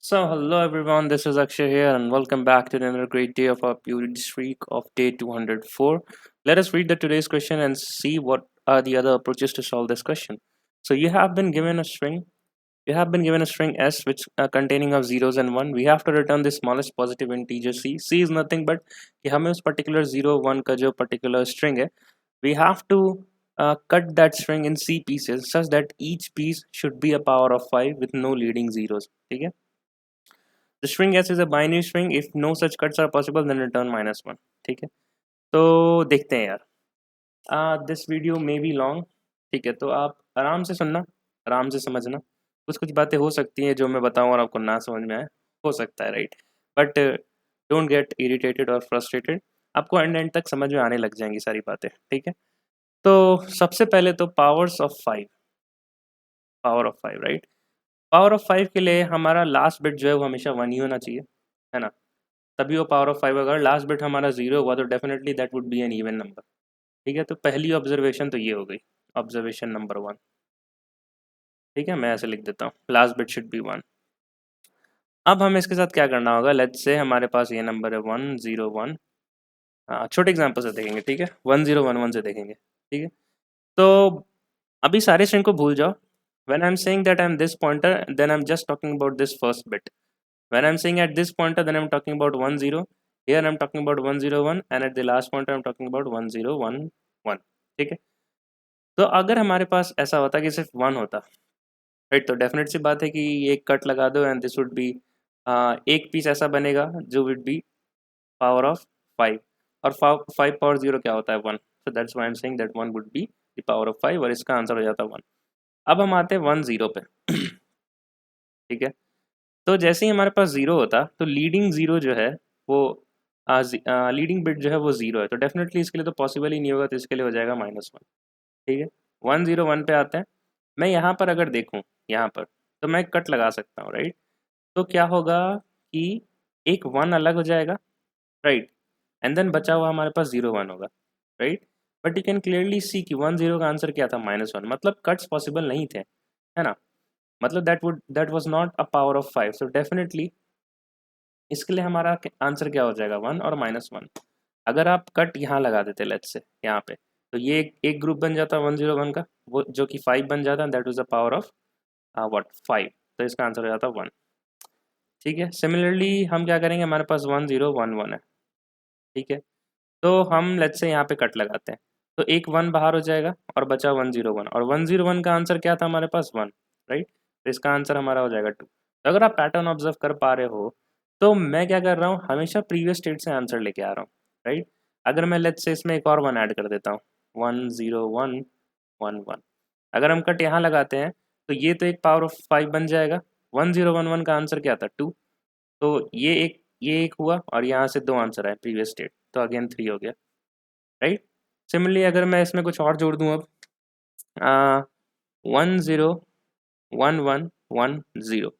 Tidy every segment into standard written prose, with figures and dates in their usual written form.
So, hello everyone, this is Akshay here, and welcome back to another great day of our beauty streak of day 204. Let us read the today's question and see what are the other approaches to solve this question. So, you have been given a string s which containing of zeros and one. We have to return the smallest positive integer c. C is nothing but कि हमें उस particular 0 1 का जो particular string है, we have to cut that string in c pieces such that each piece should be a power of 5 with no leading zeros. ठीक है? The string s is a binary string. If no such cuts are possible, then return -1. ठीक है, तो देखते हैं यार. This video may be long. ठीक है, तो आप आराम से सुनना, आराम से समझना. कुछ कुछ बातें हो सकती हैं जो मैं बताऊं और आपको ना समझ में आए, हो सकता है, right. But don't get irritated और फ्रस्ट्रेटेड. आपको एंड एंड तक समझ में आने लग जाएंगी सारी बातें. ठीक है, तो सबसे पहले तो power of five, right. Power of 5 के लिए हमारा लास्ट बिट जो है वो हमेशा 1 ही होना चाहिए, है ना. तभी वो पावर ऑफ 5. अगर लास्ट बिट हमारा 0 हुआ तो definitely that would be an even number. ठीक है, तो पहली ऑब्जर्वेशन तो ये हो गई, ऑब्जर्वेशन नंबर 1. ठीक है, मैं ऐसे लिख देता हूँ, लास्ट बिट शुड बी 1. अब हमें इसके साथ क्या करना होगा. लेट्स से हमारे पास ये नंबर है 101. छोटे एग्जाम्पल से देखेंगे. ठीक है, 1011 से देखेंगे. ठीक है, तो अभी सारे स्ट्रिंग को भूल जाओ. When I am saying that I am this pointer, then I am just talking about this first bit. When I'm saying at this pointer, then I'm talking about 1 0. Here I'm talking about 101, and at the last pointer I'm talking about 1011. ठीक है, तो अगर हमारे पास ऐसा होता कि सिर्फ 1 होता, राइट, तो डेफिनेट सी बात है कि ये कट लगा दो एंड दिस वुड बी एक पीस ऐसा बनेगा जो वुड बी पावर ऑफ 5. और 5 पावर 0 क्या होता है 1. So that's why I am saying that 1 would be the power of 5 और इसका आंसर हो जाता है 1. अब हम आते हैं 1 0 पे. ठीक है, तो जैसे ही हमारे पास ज़ीरो होता तो लीडिंग ज़ीरो जो है वो लीडिंग बिट जो है वो ज़ीरो है, तो डेफिनेटली इसके लिए तो पॉसिबल ही नहीं होगा, तो इसके लिए हो जाएगा -1. ठीक है, 101 पे आते हैं. मैं यहाँ पर अगर देखूँ, यहाँ पर तो मैं कट लगा सकता हूँ, राइट. तो क्या होगा कि एक 1 अलग हो जाएगा, राइट, एंड देन बचा हुआ हमारे पास 01 होगा, right. But you can clearly see कि 10 का आंसर क्या था, -1. मतलब कट्स पॉसिबल नहीं थे, है ना. मतलब that was not a power of 5. So definitely इसके लिए हमारा आंसर क्या हो जाएगा, 1 और -1. अगर आप कट यहाँ लगा देते लेट्स से यहाँ पे, तो ये एक ग्रुप बन जाता 101 का, वो जो कि 5 बन जाता, that was the power of what 5. तो इसका आंसर हो जाता 1. ठीक है, सिमिलरली हम क्या करेंगे, हमारे पास 1011 है. ठीक है, तो हम लेट्स से यहाँ पे कट लगाते हैं, तो एक 1 बाहर हो जाएगा और बचा 101, और 101 का आंसर क्या था हमारे पास 1, राइट. तो इसका आंसर हमारा हो जाएगा 2. तो अगर आप पैटर्न ऑब्जर्व कर पा रहे हो, तो मैं क्या कर रहा हूँ, हमेशा प्रीवियस स्टेट से आंसर लेके आ रहा हूँ, राइट. अगर मैं लेट्स से इसमें एक और 1 ऐड कर देता हूँ, 10111. अगर हम कट यहाँ लगाते हैं तो ये तो एक पावर ऑफ 5 बन जाएगा. 1011 का आंसर क्या था 2. तो ये एक हुआ और यहाँ से 2 आंसर आए प्रीवियस स्टेट, तो अगेन 3 हो गया, राइट. सिमिलरली अगर मैं इसमें कुछ और जोड़ दूँ, अब 101110.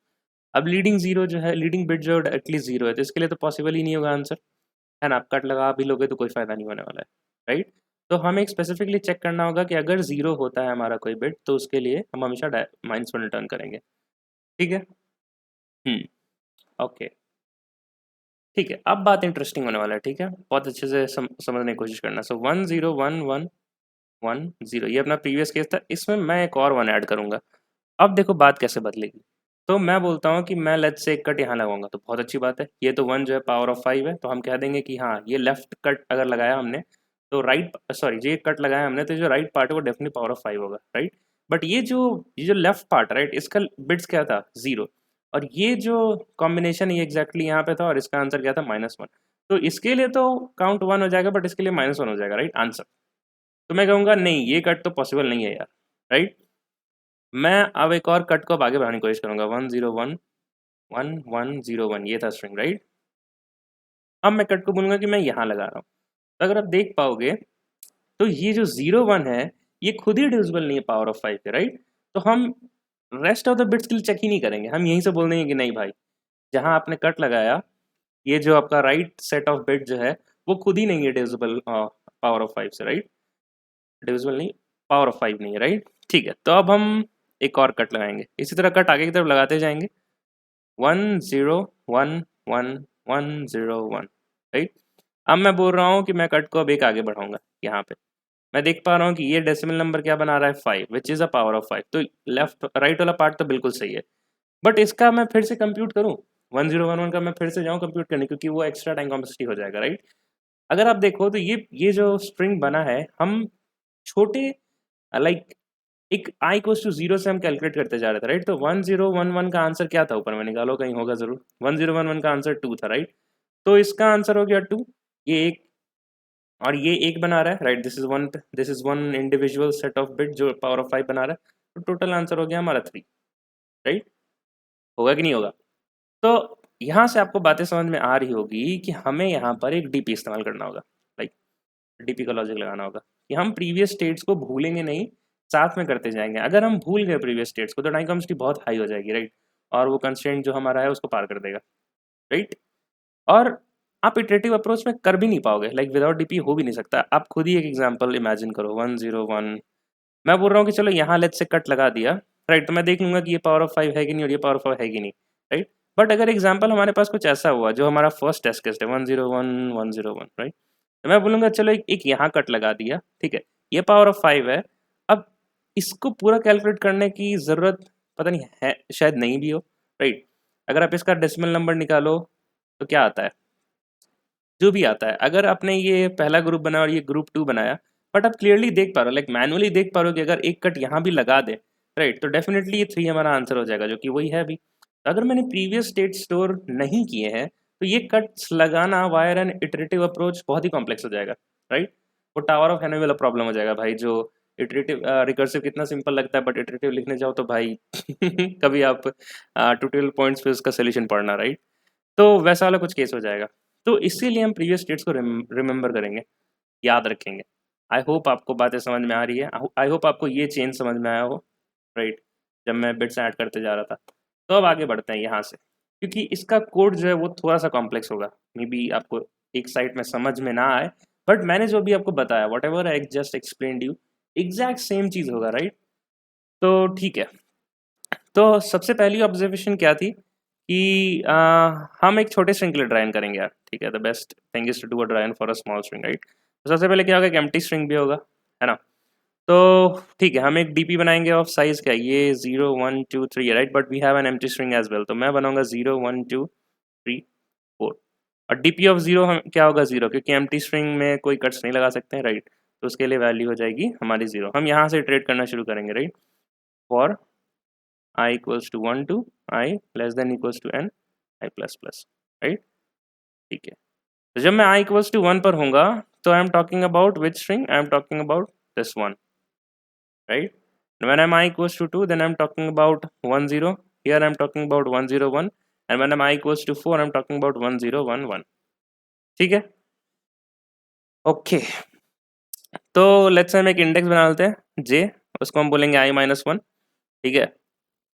अब लीडिंग जीरो जो है, लीडिंग बिट जो एटलीस्ट 0 है, तो इसके लिए तो पॉसिबल ही नहीं होगा आंसर, है ना. आप कट लगा भी लोगे तो कोई फ़ायदा नहीं होने वाला है, राइट. तो हमें एक स्पेसिफिकली चेक करना होगा कि अगर 0 होता है हमारा कोई बिट, तो उसके लिए हम हमेशा -1 रिटर्न करेंगे. ठीक है. ओके, ठीक है, अब बात इंटरेस्टिंग होने वाला है. ठीक है, बहुत अच्छे से समझने की कोशिश करना. सो 101110, ये अपना प्रीवियस केस था, इसमें मैं एक और 1 ऐड करूँगा. अब देखो बात कैसे बदलेगी. तो मैं बोलता हूँ कि मैं लेट्स से एक कट यहाँ लगाऊंगा, तो बहुत अच्छी बात है. ये तो 1 जो है पावर ऑफ 5 है, तो हम कह देंगे कि हाँ, ये लेफ्ट कट अगर लगाया हमने तो राइट, सॉरी, ये कट लगाया हमने तो जो राइट पार्ट है वो डेफिनेटली पावर ऑफ 5 होगा, राइट. बट ये जो लेफ्ट पार्ट, राइट, इसका बिट्स क्या था 0, और ये जो कॉम्बिनेशन ये एग्जैक्टली यहाँ पे था और इसका आंसर क्या था -1. तो इसके लिए तो काउंट 1 हो जाएगा, बट इसके लिए -1 हो जाएगा, राइट, आंसर. तो मैं कहूँगा नहीं, ये कट तो पॉसिबल नहीं है यार, राइट. मैं अब एक और कट को अब आगे बढ़ाने की कोशिश करूँगा. 101111, ये था स्ट्रिंग, राइट. अब मैं कट को बोलूँगा कि मैं यहाँ लगा रहा हूँ. तो अगर आप देख पाओगे तो ये जो 01 है, ये खुद ही डिविजिबल नहीं है पावर ऑफ 5 के, राइट. तो हम रेस्ट ऑफ द बिट्स के लिए चेक ही नहीं करेंगे, हम यहीं से बोल देंगे कि नहीं भाई, जहाँ आपने कट लगाया, ये जो आपका राइट सेट ऑफ बिट जो है वो खुद ही नहीं है डिविजिबल पावर ऑफ 5 से, राइट. डिविजिबल नहीं, पावर ऑफ 5 नहीं है, राइट. ठीक है, तो अब हम एक और कट लगाएंगे, इसी तरह कट आगे की तरफ लगाते जाएंगे. 1 0 1 1 1 0 1, राइट। अब मैं बोल रहा हूँ कि मैं कट को अब एक आगे बढ़ाऊंगा। यहाँ पे मैं देख पा रहा हूँ कि ये डेसिमल नंबर क्या बना रहा है 5, which is a power of 5। तो लेफ्ट राइट वाला पार्ट तो बिल्कुल सही है, बट इसका मैं फिर से कंप्यूट करूँ 1011 का, मैं फिर से जाऊँ कंप्यूट करने, क्योंकि वो एक्स्ट्रा टाइम कॉम्प्लेक्सिटी हो जाएगा, राइट। अगर आप देखो तो ये जो स्ट्रिंग बना है, हम छोटे लाइक एक आई इक्वल्स टू जीरो से हम कैलकुलेट करते जा रहे थे, राइट। तो 1011 का आंसर क्या था, ऊपर में निकालो कहीं होगा जरूर। 1011 का आंसर 2 था, राइट। तो इसका आंसर हो गया 2, ये एक और ये एक बना रहा है, right. This is one individual set of bit जो पावर ऑफ 5 बना रहा है। तो टोटल आंसर हो गया हमारा 3, राइट। होगा कि नहीं होगा? तो यहाँ से आपको बातें समझ में आ रही होगी कि हमें यहाँ पर एक डीपी इस्तेमाल करना होगा, लाइक डीपी का लॉजिक लगाना होगा कि हम प्रीवियस स्टेट्स को भूलेंगे नहीं, साथ में करते जाएंगे। अगर हम भूल गए प्रीवियस स्टेट्स को तो टाइम कॉम्प्लेक्सिटी बहुत हाई हो जाएगी, राइट। और वो कंस्ट्रेंट जो हमारा है उसको पार कर देगा, राइट। और आप इटरेटिव अप्रोच में कर भी नहीं पाओगे, लाइक विदाउट डीपी हो भी नहीं सकता। आप खुद ही एक एग्जांपल इमेजिन करो 101, मैं बोल रहा हूँ कि चलो यहाँ लेट्स से कट लगा दिया, राइट। तो मैं देख लूंगा कि ये पावर ऑफ 5 है कि नहीं और ये पावर ऑफ 5 है कि नहीं, राइट। बट अगर एग्जाम्पल हमारे पास कुछ ऐसा हुआ जो हमारा फर्स्ट टेस्ट केस है 101 राइट, तो मैं बोलूँगा चलो एक यहाँ कट लगा दिया, ठीक है। ये पावर ऑफ 5 है। अब इसको पूरा कैलकुलेट करने की ज़रूरत पता नहीं है, शायद नहीं भी हो, राइट। अगर आप इसका डेसिमल नंबर निकालो तो क्या आता है, जो भी आता है। अगर आपने ये पहला ग्रुप बनाया और ये ग्रुप 2 बनाया, बट आप क्लियरली देख पा रहे हो, लाइक मैनुअली देख पा रहे हो कि अगर एक कट यहाँ भी लगा दे, राइट, तो डेफिनेटली ये 3 हमारा आंसर हो जाएगा, जो कि वही है अभी। तो अगर मैंने प्रीवियस स्टेट स्टोर नहीं किए हैं तो ये कट्स लगाना वायर एन इटरेटिव अप्रोच बहुत ही कॉम्प्लेक्स हो जाएगा, राइट। वो टावर ऑफ हैनोई वाला प्रॉब्लम हो जाएगा भाई, जो इटरेटिव रिकर्सिव कितना सिंपल लगता है, बट इटरेटिव लिखने जाओ तो भाई कभी आप ट्यूटोरियल पॉइंट्स पे उसका सोल्यूशन पढ़ना, राइट। तो वैसा वाला कुछ केस हो जाएगा। तो इसीलिए हम प्रीवियस स्टेट्स को रिमेंबर करेंगे, याद रखेंगे। आई होप आपको बातें समझ में आ रही है, आई होप आपको ये चेंज समझ में आया हो, राइट, जब मैं बिट्स ऐड करते जा रहा था। तो अब आगे बढ़ते हैं यहाँ से, क्योंकि इसका कोड जो है वो थोड़ा सा कॉम्प्लेक्स होगा, मे बी आपको एक साइड में समझ में ना आए, बट मैंने जो भी आपको बताया whatever I just explain you, exact same चीज़ होगा, राइट। तो ठीक है। तो सबसे पहली ऑब्जर्वेशन क्या थी कि हम एक छोटे स्ट्रिंग के लिए ड्राइन करेंगे यार, ठीक है। The best thing is to do a dry run for a small string, right. तो सबसे पहले क्या होगा, एक एम्प्टी स्ट्रिंग भी होगा, है ना। तो ठीक है, हम एक डीपी बनाएंगे ऑफ साइज क्या, ये 0 1 2 3 right, but we have an empty string as well. तो मैं बनाऊंगा 0 1 2 3 4, और डीपी ऑफ 0 हम क्या होगा 0, क्योंकि एम्प्टी स्ट्रिंग में कोई कट्स नहीं लगा सकते हैं, राइट। तो उसके लिए वैल्यू हो जाएगी हमारी 0। हम यहाँ से ट्रेड करना शुरू करेंगे, right. For I equals to 1 to I less than equals to n I plus plus, right। ठीक है। तो जब मैं I equals to 1 पर होऊंगा तो I am talking about which string, I am talking about this one, right। when I'm I equals to 2 then I'm talking about 1 0, here I'm talking about 1 0 1, and when I'm I equals to 4 I'm talking about 1 0 1 1। ठीक है, okay. तो let's say हम एक index बना लेते हैं j, उसको हम बोलेंगे I माइनस 1, ठीक है,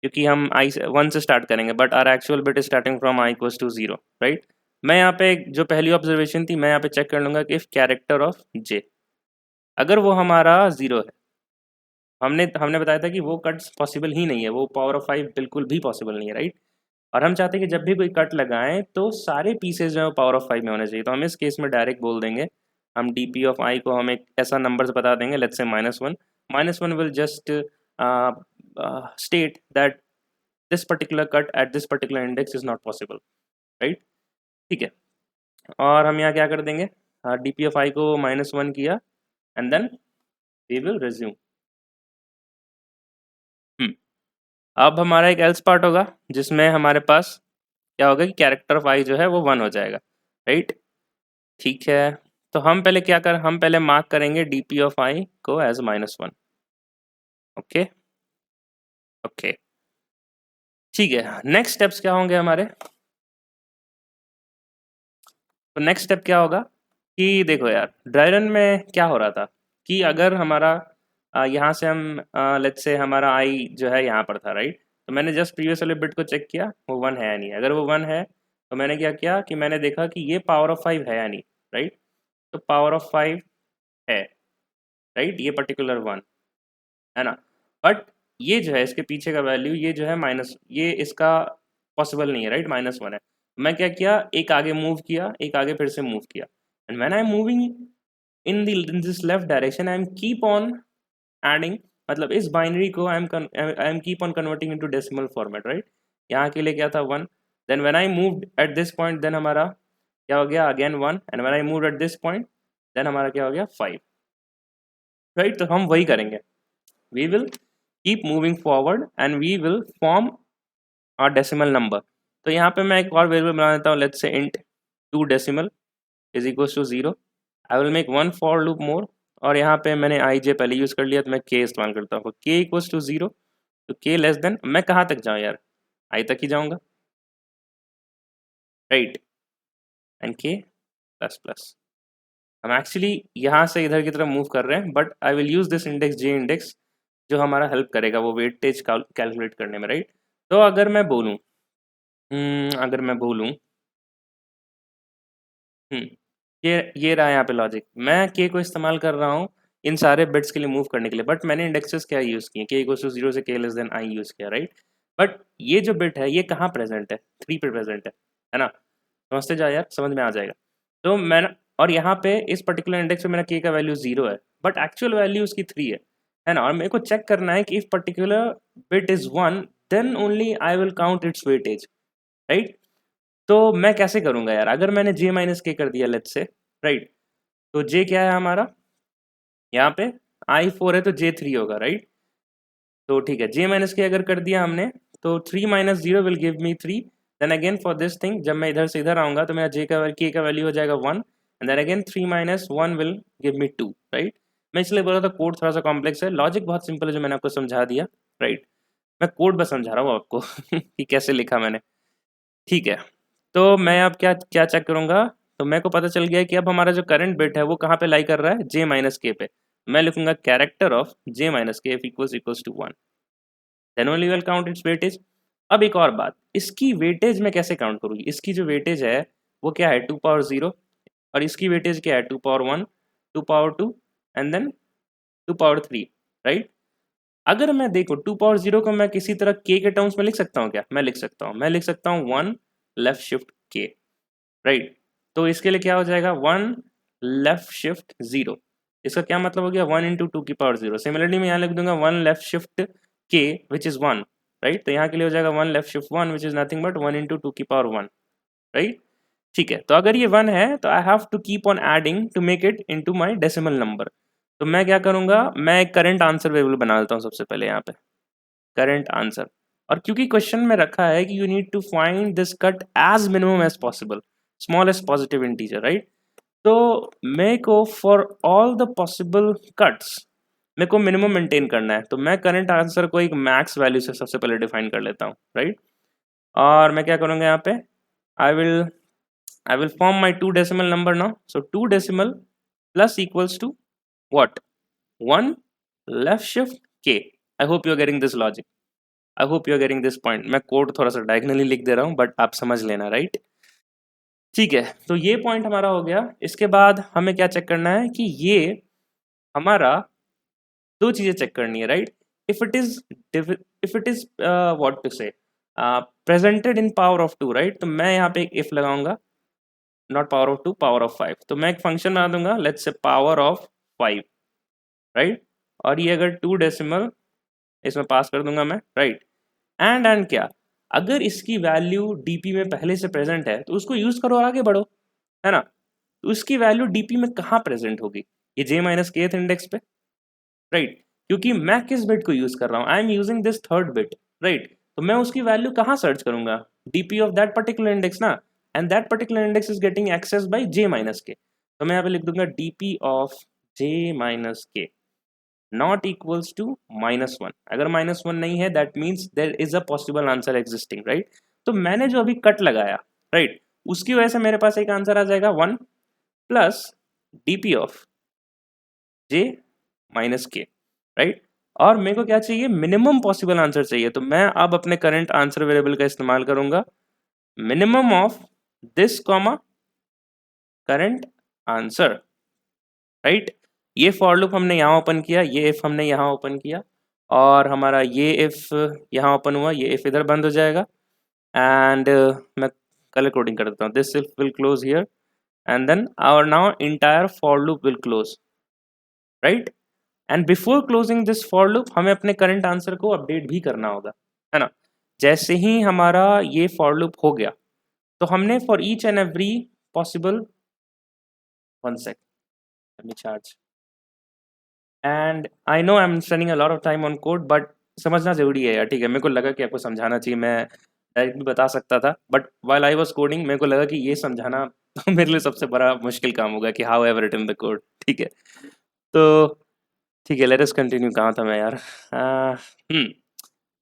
क्योंकि हम आई 1 से स्टार्ट करेंगे, but our actual bit starting from i equals to 0, right. मैं यहाँ पे जो पहली ऑब्जर्वेशन थी, मैं यहाँ पे चेक कर लूँगा कि इफ कैरेक्टर ऑफ जे अगर वो हमारा 0 है, हमने हमने बताया था कि वो कट्स पॉसिबल ही नहीं है, वो पावर ऑफ 5 बिल्कुल भी पॉसिबल नहीं है, राइट। और हम चाहते हैं कि जब भी कोई कट लगाएं तो सारे पीसेज जो है पावर ऑफ 5 में होने चाहिए। तो हम इस केस में डायरेक्ट बोल देंगे, हम डी पी ऑफ आई को हम एक ऐसा नंबर बता देंगे, let's say -1। -1 will just state that this particular cut at this particular index is not possible, right। ठीक है। और हम यहाँ क्या कर देंगे, डी पी एफ आई को -1 किया and then we will resume. अब हमारा एक एल्स पार्ट होगा जिसमें हमारे पास क्या होगा कि कैरेक्टर ऑफ आई जो है वो 1 हो जाएगा, राइट। ठीक है। तो हम पहले क्या कर, हम पहले मार्क करेंगे डी पी ऑफ आई को एज -1, ओके ओके। ठीक है, नेक्स्ट स्टेप्स क्या होंगे हमारे। तो नेक्स्ट स्टेप क्या होगा कि देखो यार, ड्राई रन में क्या हो रहा था कि अगर हमारा यहाँ से हम लेट्स से हमारा आई जो है यहाँ पर था, राइट। तो मैंने जस्ट प्रीवियस वाले बिट को चेक किया, वो 1 है या नहीं। अगर वो 1 है तो मैंने क्या किया कि मैंने देखा कि ये पावर ऑफ 5 है या नहीं, राइट। तो पावर ऑफ 5 है, राइट, ये पर्टिकुलर 1 है ना। बट ये जो है इसके पीछे का वैल्यू, ये जो है माइनस, ये इसका पॉसिबल नहीं है, राइट, -1 है। मैं क्या किया, एक आगे मूव किया, एक आगे फिर से मूव किया, and when I am moving in this left direction I am keep on adding, मतलब इस बाइनरी को I am keep on converting into decimal format, right. यहाँ के लिए क्या था 1, then when I moved at this point then हमारा क्या हो गया again 1, and when I moved at this point then हमारा क्या हो गया 5, राइट। तो हम वही करेंगे, we will keep moving forward and we will form our decimal number. तो यहाँ पे मैं एक और वेरिएबल बना देता हूँ, let's say int 2 decimal is equals to 0। I will make one for loop more, और यहाँ पे मैंने आई जे पहले यूज़ कर लिया तो मैं के इस्तेमाल करता हूँ, के इक्वल्स टू 0, तो के लेस देन, मैं कहाँ तक जाऊँ यार, आई तक ही जाऊँगा, राइट, एंड के प्लस प्लस। हम एक्चुअली यहाँ से इधर की तरफ मूव कर रहे हैं, but I will use this index J index जो हमारा हेल्प करेगा वो वेटेज कैलकुलेट करने में, राइट। तो अगर मैं बोलूँ अगर मैं बोलूँ ये रहा यहाँ पे लॉजिक, मैं के को इस्तेमाल कर रहा हूँ इन सारे बिट्स के लिए मूव करने के लिए, बट मैंने इंडेक्सेस क्या यूज़ किए, के इक्वल्स टू 0 से के लेस देन आई यूज़ किया, राइट। बट ये जो बिट है ये कहाँ प्रेजेंट है, 3 पे प्रेजेंट है ना, समझते जाओ यार, समझ में आ जाएगा। तो मैं, और यहाँ पे इस पर्टिकुलर इंडेक्स पे मेरा के का वैल्यू 0 है, बट एक्चुअल वैल्यू उसकी 3 है ना, और मेरे को चेक करना है कि if particular bit is 1 then only I will count its weightage, right. तो मैं कैसे करूँगा यार, अगर मैंने जे माइनस के कर दिया लेट्स से, राइट, तो जे क्या है हमारा, यहाँ पे i4 है तो j3 होगा, राइट। तो ठीक है, j माइनस के अगर कर दिया हमने तो 3 minus 0 will give me 3, then again for this thing जब मैं इधर से इधर आऊँगा तो मेरा k का वैल्यू हो जाएगा 1, and then again 3 minus 1 will give me 2, right. मैं इसलिए बोला था कोड थोड़ा सा कॉम्प्लेक्स है, लॉजिक बहुत सिंपल है जो मैंने आपको समझा दिया, राइट। मैं कोड बस समझा रहा हूँ आपको कि कैसे लिखा मैंने, ठीक है। तो मैं अब क्या क्या चेक करूँगा, तो मेरे को पता चल गया कि अब हमारा जो करंट बिट है वो कहाँ पे लाई कर रहा है, जे माइनस के पे। मैं लिखूंगा character of j minus k equals to 1, then only will count its weightage. अब एक और बात, इसकी वेटेज मैं कैसे काउंट करूँगी, इसकी जो वेटेज है वो क्या है 2 पावर 0, और इसकी वेटेज क्या है 2 power 1, 2 power 2 and then 2 power 3, right. अगर मैं देखो 2 पावर 0 को मैं किसी तरह के टर्म्स में लिख सकता हूँ क्या, मैं लिख सकता हूँ 1 लेफ्ट शिफ्ट के, राइट। तो इसके लिए क्या हो जाएगा 1 लेफ्ट शिफ्ट 0, इसका क्या मतलब हो गया 1 इंटू 2 की पावर 0। सिमिलरली मैं यहाँ लिख दूंगा 1 लेफ्ट शिफ्ट के विच इज़ 1, राइट। तो यहाँ के लिए हो जाएगा 1 left shift 1 which is nothing but 1 into 2 की पावर 1, राइट। ठीक है, तो अगर ये 1 है तो I have to keep on adding to make it into my decimal number. तो मैं क्या करूँगा, मैं एक करंट आंसर वेरिएबल बना देता हूँ सबसे पहले यहाँ पे, करंट आंसर। और क्योंकि क्वेश्चन में रखा है कि you need to find this cut as minimum as possible, smallest positive integer, right. तो मेरे को for all the possible cuts मेरे को मिनिमम मेंटेन करना है, तो मैं करंट आंसर को एक मैक्स वैल्यू से सबसे पहले डिफाइन कर लेता हूँ, राइट। और मैं क्या करूँगा यहाँ पे, I will I will form my 2 decimal number now, so 2 decimal plus equals to what 1 left shift k. I hope you are getting this logic, I hope you are getting this point. मैं code थोड़ा सा diagonally लिख दे रहा हूँ but आप समझ लेना, right. ठीक है, तो ये पॉइंट हमारा हो गया। इसके बाद हमें क्या चेक करना है कि ये हमारा दो चीज़ें चेक करनी है, right. If it is what to say presented in power of 2, right. तो मैं यहाँ पे एक इफ लगाऊंगा, not power of 2, power of 5। तो मैं एक फंक्शन बना दूंगा let's say power of 5, right. और ये अगर 2 डेसिमल इसमें पास कर दूंगा मैं, राइट। एंड क्या, अगर इसकी वैल्यू डीपी में पहले से प्रेजेंट है तो उसको यूज करो और आगे बढ़ो, है ना। तो उसकी वैल्यू डीपी में कहाँ प्रेजेंट होगी, ये जे माइनस के इंडेक्स पे, राइट। क्योंकि मैं किस बिट को यूज कर रहा हूँ, I am using this third bit, right. तो मैं उसकी वैल्यू कहाँ सर्च करूंगा, DP of that particular index ना, and that particular index is getting access by j minus k. तो मैं यहाँ पे लिख दूंगा DP of j minus k not equals to -1। अगर -1 नहीं है that means there is a possible answer existing, right. तो मैंने जो अभी कट लगाया, राइट, उसकी वजह से मेरे पास एक आंसर आ जाएगा 1 plus DP of j minus के, राइट। और मेरे को क्या चाहिए, मिनिमम पॉसिबल आंसर चाहिए। तो मैं अब अपने करंट आंसर वेरिएबल का इस्तेमाल करूंगा, minimum of this comma current answer, right. ये फॉर लूप हमने यहाँ ओपन किया, ये इफ हमने यहाँ ओपन किया, और हमारा ये इफ यहाँ ओपन हुआ, ये इफ इधर बंद हो जाएगा, एंड मैं कलर कोडिंग कर देता हूँ, this if will close here and then our now entire for loop will close, right. And before closing this for loop हमें अपने करंट आंसर को अपडेट भी करना होगा, है ना। जैसे ही हमारा ये फॉर लूप हो गया तो हमने for each and every possible, one sec let me charge, and I know I am spending a lot of time on code but समझना जरूरी है यार, ठीक है। मेरे को लगा कि आपको समझाना चाहिए, मैं डायरेक्ट भी बता सकता था, but while I was coding मेरे को लगा कि ये समझाना तो मेरे लिए सबसे बड़ा मुश्किल काम होगा कि how I have written the code, ठीक है। तो ठीक है, लेट अस कंटिन्यू। कहाँ था मैं यार?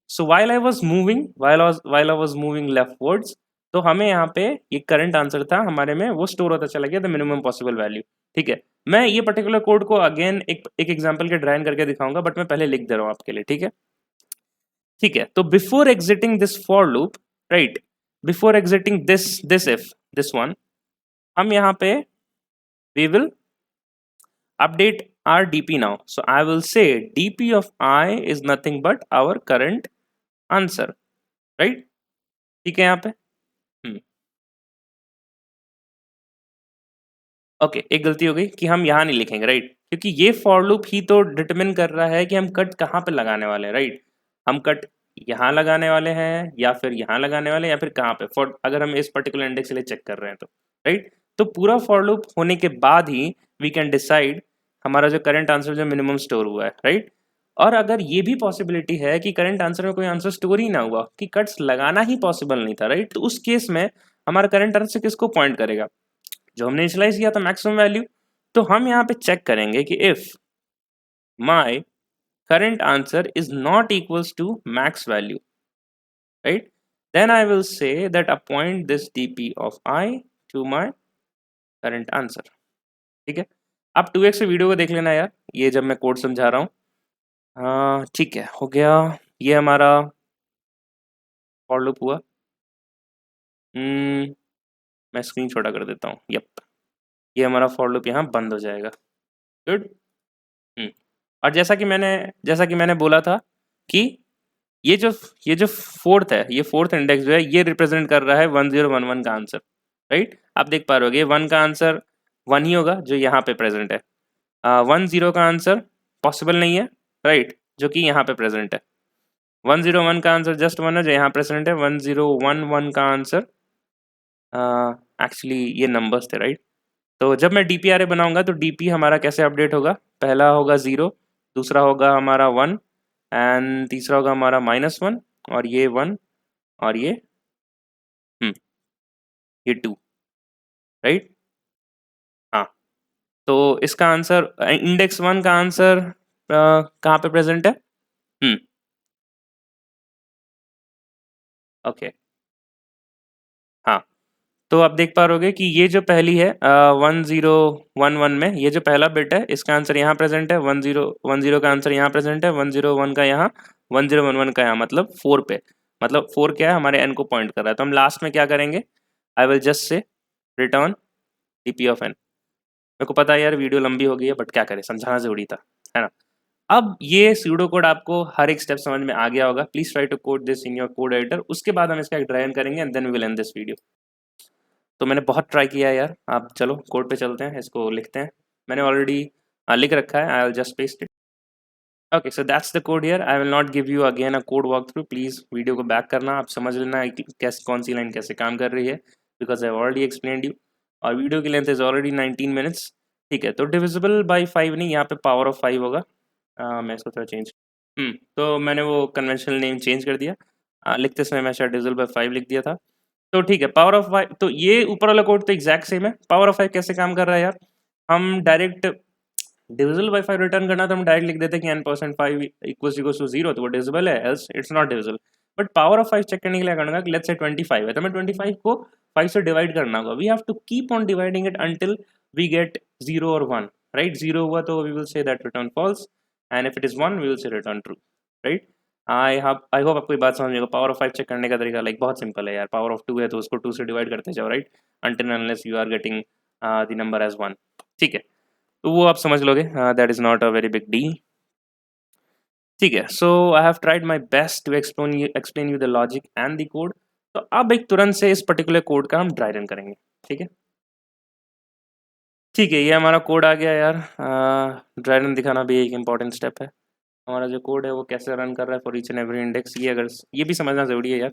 सो while I was moving leftwards, तो हमें यहाँ पे ये करंट आंसर था हमारे में, वो स्टोर होता चला गया द मिनिमम पॉसिबल वैल्यू, ठीक है। मैं ये पर्टिकुलर कोड को अगेन एक एग्जांपल के ड्राइंग करके दिखाऊंगा, बट मैं पहले लिख दे रहा हूँ आपके लिए, ठीक है। ठीक है, तो before exiting this for loop, right, before exiting this if this one, हम यहाँ पे we will update our dp now. So I will say dp of I is nothing but our current answer, right? ठीक है यहाँ पे। Okay, एक गलती हो गई कि हम यहाँ नहीं लिखेंगे, राइट, क्योंकि ये फॉर लूप ही तो डिटरमिन कर रहा है कि हम कट कहाँ पे लगाने वाले हैं, राइट। हम कट यहाँ लगाने वाले हैं या फिर यहाँ लगाने वाले हैं या फिर कहाँ पे, फॉर अगर हम इस पर्टिकुलर इंडेक्स के लिए चेक कर रहे हैं तो, राइट। तो पूरा फॉर लूप होने के बाद ही वी कैन डिसाइड हमारा जो करंट आंसर जो मिनिमम स्टोर हुआ है, राइट। और अगर ये भी पॉसिबिलिटी है कि करंट आंसर में कोई आंसर स्टोर ही ना हुआ, कि कट्स लगाना ही पॉसिबल नहीं था, राइट, तो उस केस में हमारा करंट आंसर किसको पॉइंट करेगा? जो हमने इनिशियलाइज किया था मैक्सिमम वैल्यू। तो हम यहाँ पे चेक करेंगे कि if my current answer is not equals to max value, right, then I will say that appoint this dp of I to my current answer, ठीक है। आप 2x से वीडियो को देख लेना यार, ये जब मैं कोड समझा रहा हूँ। हाँ ठीक है, हो गया। ये हमारा फॉर लूप हुआ। मैं स्क्रीन छोटा कर देता हूँ, यप, ये हमारा फॉर लूप यहाँ बंद हो जाएगा। गुड। और जैसा कि मैंने बोला था कि ये जो ये जो फोर्थ है, ये फोर्थ इंडेक्स जो है ये रिप्रेजेंट कर रहा है 1011 का आंसर, राइट। आप देख पा रहे हो वन का आंसर वन ही होगा जो यहाँ पे प्रेजेंट है। 10 का आंसर पॉसिबल नहीं है, राइट, जो कि यहाँ पे प्रेजेंट है। 101 का आंसर जस्ट वन है जो यहाँ प्रेजेंट है। 1011 का आंसर एक्चुअली ये नंबर्स थे, राइट। तो जब मैं DP बनाऊंगा तो DP हमारा कैसे अपडेट होगा? पहला होगा 0, दूसरा होगा हमारा 1 एंड तीसरा होगा हमारा -1 और ये 1 और ये 2, राइट। हाँ, तो इसका आंसर इंडेक्स 1 का आंसर कहाँ पे प्रेजेंट है? ओके, हाँ, तो आप देख पा रहोगे कि ये जो पहली है 1011 में ये जो पहला बिट है इसका आंसर यहाँ प्रेजेंट है, 1010 का आंसर यहाँ प्रेजेंट है, 101 का यहाँ, 1011 का यहाँ, मतलब 4 पे। मतलब 4 क्या है? हमारे n को पॉइंट कर रहा है। तो हम लास्ट में क्या करेंगे? I will just say return dp of n। मेरे को पता है यार वीडियो लंबी हो गई है, बट क्या करें, समझाना जरूरी था, है ना। अब ये सूडो कोड आपको हर एक स्टेप समझ में आ गया होगा। Please try to code this in your code editor. उसके बाद हम इसका एक ड्राई रन करेंगे and then we will end this video. तो मैंने बहुत ट्राई किया है यार, आप चलो कोड पे चलते हैं, इसको लिखते हैं। मैंने ऑलरेडी लिख रखा है, I will just paste it. Okay, so that's the code here. I will not give you again a code walk through. Please video को बैक करना, आप समझ लेना कि कैसे कौन सी लाइन कैसे काम कर रही है, because I already explain you. और वीडियो की लेंथ इज ऑलरेडी 19 मिनट्स, ठीक है। तो डिविजिबल बाई 5 नहीं, यहाँ पे पावर ऑफ 5 होगा। मैं इसको थोड़ा चेंज तो मैंने वो कन्वेंशनल नेम चेंज कर दिया। लिखते समय मैं शायद डिविजिबल बाई 5 लिख दिया था। तो ठीक है, पावर ऑफ 5, तो ये ऊपर वाला कोड तो एग्जैक्ट सेम है। पावर ऑफ 5 कैसे काम कर रहा है यार? हम डायरेक्ट डिविजिबल बाई 5 रिटर्न करना तो हम डायरेक्ट लिख देते हैं कि n% 5 इक्वल्स टू 0, तो वो डिविजिबल है, else it's not divisible. But power of 5 check करने के लिए क्या करना, लेट्स से 25 है तो मैं 25 को 5 से डिवाइड करना होगा। We have to keep on dividing it until we get 0 और 1, राइट। 0 हुआ तो we will say that return false and if it is 1 we will say return true, right. I hope आपको ये बात समझ में आएगा। पावर ऑफ 5 चेक करने का तरीका लाइक बहुत सिंपल है यार। पावर ऑफ 2 है तो उसको 2 से डिवाइड करते जाओ, right, until unless you are getting the number as 1, ठीक है। तो वो आप समझ लोगे, that is not a very big deal, ठीक है। So I have tried my best to explain you the logic and the code. तो अब एक तुरंत से इस पर्टिकुलर कोड का हम ड्राई रन करेंगे। ठीक है, ठीक है, ये हमारा कोड आ गया यार। ड्राई रन दिखाना भी एक इम्पॉर्टेंट स्टेप है। हमारा जो कोड है वो कैसे रन कर रहा है for each and every index, ये अगर ये भी समझना ज़रूरी है यार।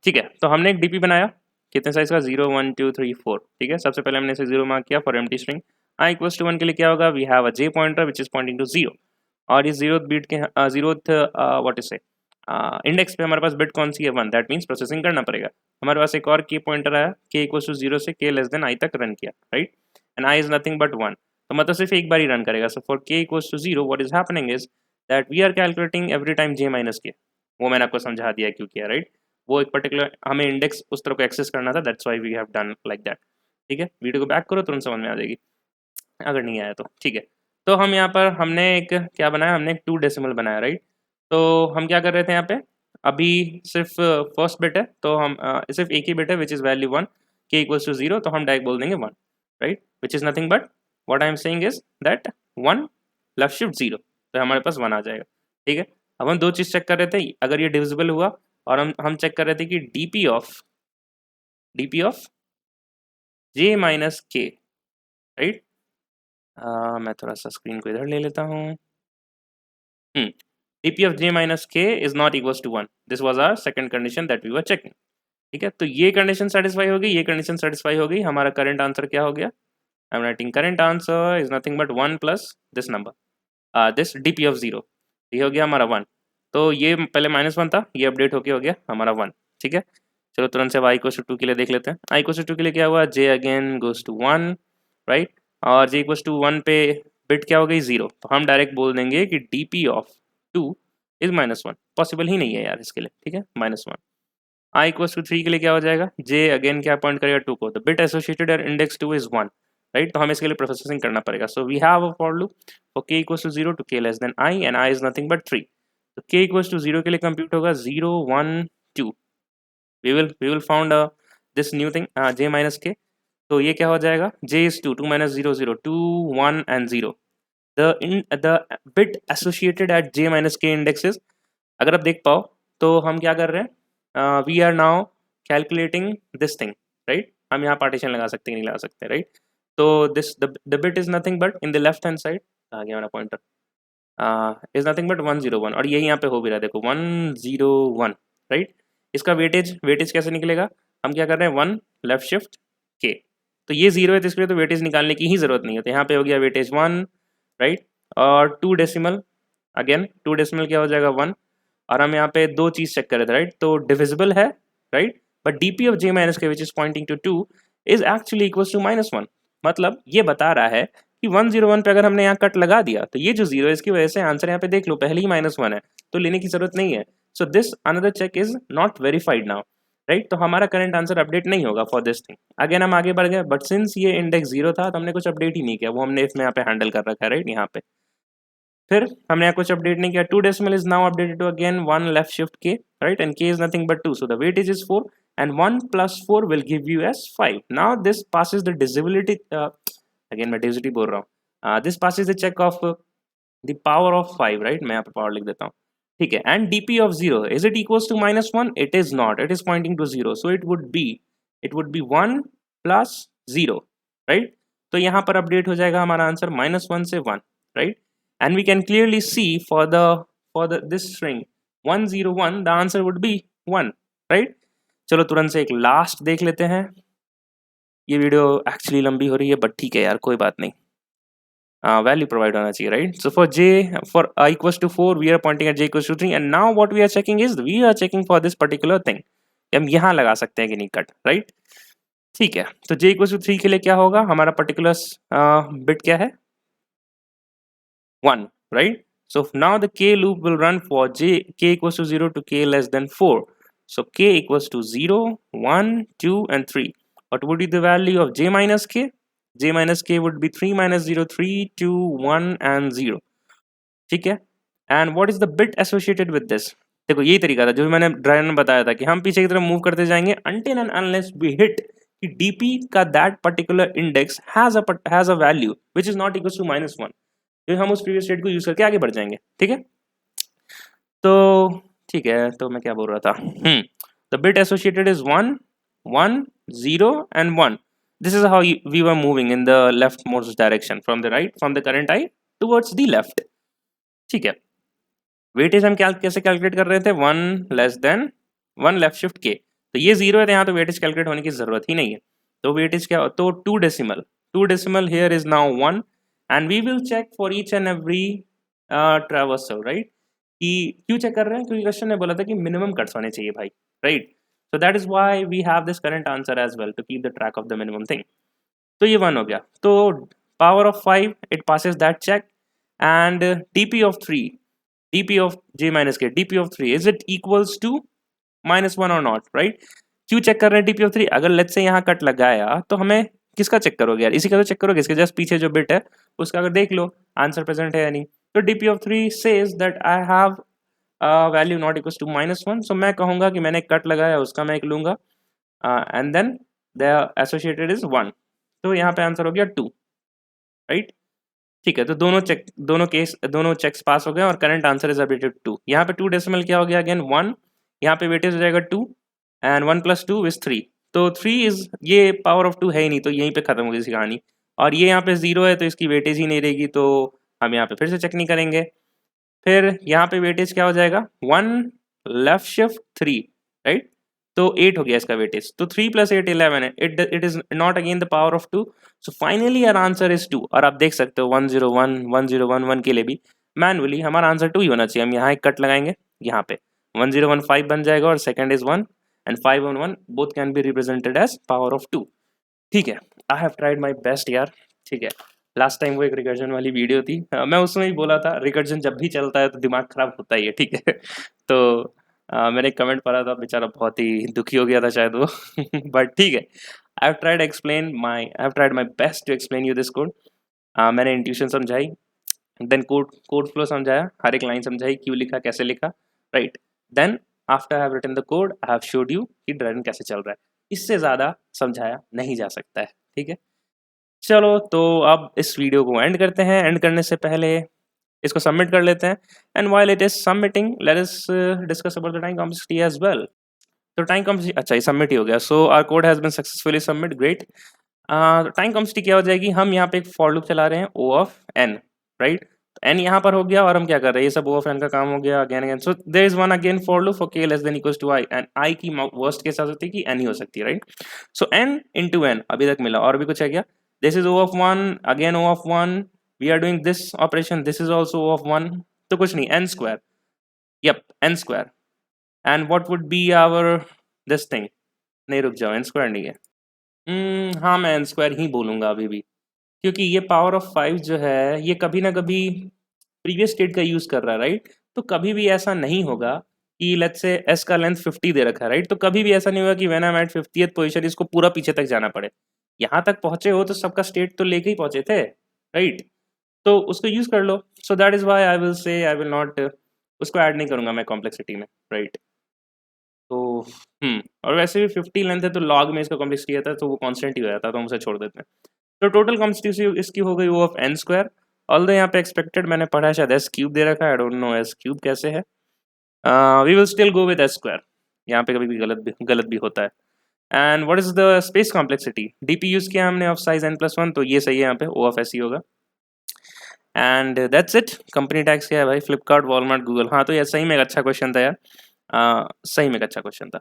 ठीक है, तो हमने एक डीपी बनाया कितने साइज का, 0 1 2 3 4। ठीक है, सबसे पहले हमने इसे 0 मार्क किया for empty string. I equals to 1 के लिए क्या होगा, we have a j pointer which is pointing to 0, और इस जीरो बीट के zeroth what is say index पे हमारे पास बिट कौन सी है, 1। दैट मीन्स प्रोसेसिंग करना पड़ेगा। हमारे पास एक और के पॉइंटर आया, के इक्वल्स टू 0 से के लेस देन आई तक रन किया, right, and i is nothing but 1, तो मतलब सिर्फ एक बार ही रन करेगा। So for k equals to 0 what is happening is that we are calculating every time j minus k. वो मैंने आपको समझा दिया क्यों किया, राइट। वो एक पर्टिकुलर हमें इंडेक्स उस तरह को एक्सेस करना था, that's why we have done like that. ठीक है, वीडियो को बैक करो तुरंत समझ में आ जाएगी, अगर नहीं आया तो। ठीक है, तो हम यहाँ पर हमने एक क्या बनाया, हमने एक 2 डेसिमल बनाया, राइट। तो हम क्या कर रहे थे यहाँ पे, अभी सिर्फ फर्स्ट बिट है, तो हम सिर्फ एक ही बिट है विच इज़ वैल्यू 1, के इक्वल्स टू 0, तो हम डायरेक्ट बोल देंगे 1, right, which is nothing but what I am saying is that 1 left shift 0, तो हमारे पास 1 आ जाएगा। ठीक है, अब हम दो चीज़ चेक कर रहे थे, अगर ये डिविजिबल हुआ, और हम चेक कर रहे थे कि D P of j minus के, राइट। मैं थोड़ा सा स्क्रीन को इधर ले लेता हूँ। dp of j minus k is not equals to 1. This was our second condition that we were checking. ठीक है, तो ये कंडीशन सेटिस्फाई हो गई, ये कंडीशन सेटिस्फाई हो गई, हमारा करंट आंसर क्या हो गया, I am writing current answer is nothing but 1 plus this number, this dp of 0, ये हो गया हमारा 1। तो ये पहले -1 था, ये अपडेट होके हो गया हमारा 1। ठीक है, चलो तुरंत से y इक्वल्स टू 2 के लिए देख लेते हैं। i इक्वल्स टू 2 के लिए क्या हुआ, j again goes to 1, right, और j इक्वल्स टू 1 पे बिट क्या हो गई 0, तो हम डायरेक्ट बोल देंगे कि dp ऑफ 2 इज -1। पॉसिबल ही नहीं है यार इसके लिए, ठीक है, -1। i इक्वल्स टू 3 के लिए क्या हो जाएगा, j अगेन क्या पॉइंट करेगा 2 को, द बिट एसोसिएटेड और इंडेक्स 2 इज 1, राइट, तो हमें इसके लिए प्रोसेसिंग करना पड़ेगा। So we have a for loop for k equals to 0 to k less than i and i is nothing but 3, तो k इक्वल्स टू 0 के लिए कंप्यूट होगा 0 1 2, we will found this new thing j minus k, तो ये क्या हो जाएगा, j is 2 2 minus 0 0 2 1 and 0, the bit associated at j minus k indexes, अगर आप देख पाओ तो हम क्या कर रहे हैं, we are now calculating this thing, right. हम यहाँ पार्टीशन लगा सकते हैं, नहीं लगा सकते, राइट। तो this the bit is nothing but in the left hand side, आ गया मेरा पॉइंटर, इज नथिंग बट 101, और यही यहाँ पे हो भी रहा है, देखो 101, राइट। इसका वेटेज कैसे निकलेगा, हम क्या कर रहे हैं 1 लेफ्ट शिफ्ट के, तो ये 0 है, तो इसके लिए तो वेटेज निकालने की ही जरूरत नहीं है, तो यहाँ पे हो गया वेटेज 1, राइट, और 2 डेसिमल, अगेन 2 डेसिमल क्या हो जाएगा 1, और हम यहाँ पे दो चीज चेक कर रहे थे, राइट, तो डिविजिबल है, right, but DP of j minus k which is pointing to 2 is actually equals to -1, मतलब ये बता रहा है कि 101 पे अगर हमने यहाँ कट लगा दिया तो ये जो 0 है इसकी वजह से आंसर यहाँ पे देख लो पहले ही -1 है, तो लेने की जरूरत नहीं है। So this another check is not verified now, right, तो हमारा करंट आंसर अपडेट नहीं होगा फॉर दिस थिंग। अगेन हम आगे बढ़ गए, बट सिंस ये इंडेक्स 0 था तो हमने कुछ अपडेट ही नहीं किया, वो हमने इसमें यहाँ पे हैंडल कर रखा है, राइट, यहाँ पे फिर हमने यहाँ कुछ अपडेट नहीं किया। 2 decimal is now updated to again 1 left shift k, right, and k is nothing but 2, so the weightage is 4 and 1 plus 4 will give you as 5. Now this passes the divisibility, again मैं divisibility बोल रहा हूँ, this passes the check of the power of 5, right, मैं यहाँ पे power लिख देता हूँ, ठीक है, and dp of 0 is it equals to -1, it is not, it is pointing to 0, so it would be 1 plus 0, right, तो यहाँ पर अपडेट हो जाएगा हमारा आंसर -1 से 1, right, and we can clearly see for this string 101 the answer would be 1, right। चलो तुरंत से एक लास्ट देख लेते हैं, ये वीडियो एक्चुअली लंबी हो रही है बट ठीक है यार कोई बात नहीं, वैल्यू प्रोवाइड होना चाहिए, right. So for i equals to 4 we are pointing at j equals to 3 and now what we are checking is we are checking for this particular thing, हम यहाँ लगा सकते हैं कि नहीं कट, राइट, ठीक है। तो j equals to 3 के लिए क्या होगा, हमारा पर्टिकुलर बिट क्या है 1, right, so now the k loop will run for k equals to 0 to k less than 4, so k equals to 0 1 2 and 3, what would be the value of j minus k, j minus k would be 3 minus 0 3 2 1 and 0, ठीक है, and what is the bit associated with this, देखो यही तरीका था जो मैंने driver में बताया था कि हम पीछे की तरफ मूव करते जाएंगे until and unless we hit कि dp का that particular index has a value which is not equals to -1, फिर हम उस प्रीवियस स्टेट को यूज करके आगे बढ़ जाएंगे, ठीक है। तो ठीक है, तो मैं क्या बोल रहा था, the bit associated is 1, 1, 0 and 1. This is how we were moving in the leftmost direction from the right, from the current I towards the left. ठीक है, वेटेज हम कैसे कैलकुलेट कर रहे थे, 1 लेस देन 1 लेफ्ट शिफ्ट के, तो ये 0 है तो यहाँ तो वेटेज कैलकुलेट होने की जरूरत ही नहीं है, तो वेटेज क्या, तो 2 decimal here is now 1 and we will check for each and every traversal, right? कि क्यों चेक कर रहे हैं, क्योंकि क्वेश्चन ने बोला था कि मिनिमम कट्स होने चाहिए भाई, right? So that is why we have this current answer as well to keep the track of the minimum thing. तो ये 1 हो गया, तो power of 5 it passes that check and dp of 3, dp of j minus k, dp of 3 is it equals to -1 or not, right? क्यों check कर रहे हैं dp of 3? अगर लेट्स से यहाँ कट लगाया तो हमें किसका चेक करोगे यार, इसी का तो चेक करोगे, इसके जस्ट पीछे जो बिट है उसका अगर देख लो आंसर प्रेजेंट है या नहीं. तो dp of 3 says that I have value not equal to -1, so मैं कहूँगा कि मैंने कट लगाया उसका मैं एक लूँगा and then the associated is 1, तो यहाँ पे आंसर हो गया 2, राइट? ठीक है, तो दोनों चेक्स पास हो गए और करंट आंसर इज अपडेटेड 2. यहाँ पे 2 डेसिमल क्या हो गया अगेन 1, यहाँ पे वेटेज हो जाएगा 2 एंड 1 + 2 इज 3, तो 3 इज, ये पावर ऑफ 2 है ही नहीं, तो यहीं पे खत्म हो गई इसकी कहानी. और ये यहाँ पे 0 है तो इसकी वेटेज ही नहीं रहेगी, तो हम यहाँ पे फिर से चेक नहीं करेंगे. फिर यहाँ पे वेटेज क्या हो जाएगा 1 लेफ्ट शिफ्ट 3, राइट? तो 8 हो गया इसका वेटेज, तो 3 + 8 11 है, it is not again the power of 2, so finally our answer is 2. और आप देख सकते हो 101 1011 के लिए भी मैनुअली हमारा आंसर 2 ही होना चाहिए. हम यहाँ एक कट लगाएंगे, यहाँ पे 1015 बन जाएगा और second is 1 and 5 on 1 both can be represented as power of 2. ठीक है, I have tried my best यार. ठीक है, लास्ट टाइम वो एक रिकर्जन वाली वीडियो थी, मैं उसमें ही बोला था रिकर्जन जब भी चलता है तो दिमाग खराब होता ही है, ठीक है. तो मैंने एक कमेंट पढ़ा था, बेचारा बहुत ही दुखी हो गया था शायद वो. बट ठीक है, I have tried my best to explain you this code. मैंने इंट्यूशन समझाई, देन कोड फ्लो समझाया, हर एक लाइन समझाई, क्यों लिखा, कैसे लिखा, right? Then after I have written the code I have showed you कि ड्राइविंग कैसे चल रहा है. इससे ज़्यादा समझाया नहीं जा सकता है, ठीक है. चलो, तो अब इस वीडियो को एंड करते हैं. एंड करने से पहले इसको सबमिट कर लेते हैं. And while it is submitting let us discuss about the time complexity as well. तो टाइम कॉम्प्लेक्सिटी, अच्छा ये सबमिट ही हो गया, so our code has been successfully submit, great. Time complexity क्या हो जाएगी, हम यहाँ पे एक फॉर लूप चला रहे हैं O of n, right? n यहाँ पर हो गया और हम क्या कर रहे हैं, ये सब O of n का काम हो गया again. So there is one again for loop for k less than equals to i, and i की वर्स्ट केस आ सकती है कि n ही हो सकती है, right? So n into n अभी तक मिला, और भी कुछ है क्या? This is O of 1, again O of 1, we are doing this operation, this is also O of 1, तो कुछ नहीं, n square, yep, n square. And what would be our this thing? नहीं, रुक जाओ, n square नहीं है. हाँ, मैं n square ही बोलूँगा अभी भी, क्योंकि ये पावर ऑफ 5 जो है ये कभी ना कभी प्रीवियस स्टेट का यूज़ कर रहा है, राइट? तो कभी भी ऐसा नहीं होगा कि लेट्स से s का लेंथ 50 दे रखा है, राइट? तो कभी भी ऐसा नहीं होगा कि when I am at 50th position इसको पूरा पीछे तक जाना पड़े. यहाँ तक पहुँचे हो तो सबका स्टेट तो लेके ही पहुँचे थे, राइट? तो उसको यूज़ कर लो. So that is why I will say I will not, उसको ऐड नहीं करूँगा मैं कॉम्प्लेक्सिटी में, राइट? तो और वैसे भी 50 लेंथ है तो लॉग में इसका कॉम्प्लेक्सिटी आता है तो वो कांस्टेंट ही हो जाता है, तो हम उसे छोड़ देते हैं. तो टोटल कॉम्प्लेक्सिटी इसकी हो गई O of n square. Although यहाँ पे एक्सपेक्टेड मैंने पढ़ा है शायद s क्यूब दे रखा है, I don't know s cube कैसे है. We will still go with s square, यहाँ पे कभी भी गलत भी होता है. And what is the space complexity, DP use किया हमने ऑफ साइज n+1, तो ये सही है, यहाँ पे O of s ही होगा. And that's it. Company tax क्या है भाई, फ्लिपकार्ट, वॉलमार्ट, गूगल. हाँ, तो ये सही में एक अच्छा क्वेश्चन था यार, सही में एक अच्छा क्वेश्चन था.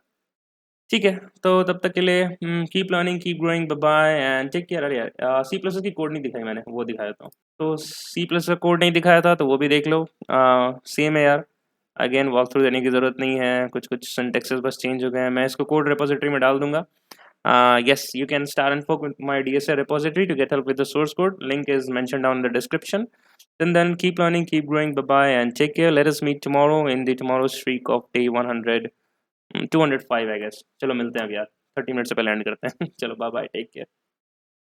ठीक है, तो तब तक के लिए keep learning, keep growing, bye bye and take care. अरे यार, सी प्लस की कोड नहीं दिखाई मैंने, वो दिखा देता हूँ. तो सी प्लस का कोड नहीं दिखाया था तो वो भी देख लो, सेम है यार. अगेन वॉक थ्रू देने की ज़रूरत नहीं है, कुछ सिंटैक्सेस बस चेंज हो गए हैं. मैं इसको कोड रिपोजिटरी में डाल दूंगा. Yes, you can start and fork with my DSA repository to get help with the source code. Link is mentioned down in the description. Then keep learning, keep growing. Bye bye and take care. Let us meet tomorrow in the tomorrow's streak of day 100, 205 I guess. चलो मिलते हैं अब यार, 30 minute से पहले and करते हैं. चलो bye bye, take care.